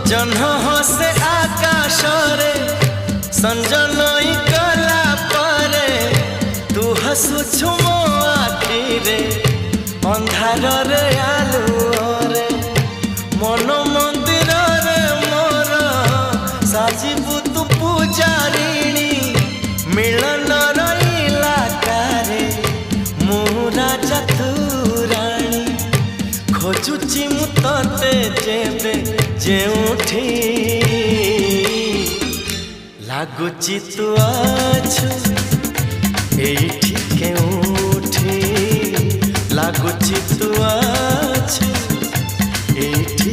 जह्न हसे आकाश रे संजनई कला परे तू हसुछु मो आखि रे अंधार रे आलुओ रे मन मंदिर रे मोर साजिबु तू पूजारिणी मिलन रईला कारे मु राजा तू राणी खोजुची मु तते जेबे जेउठी लागुची तू आछु एठी केउठी लागुची तू आछु एठी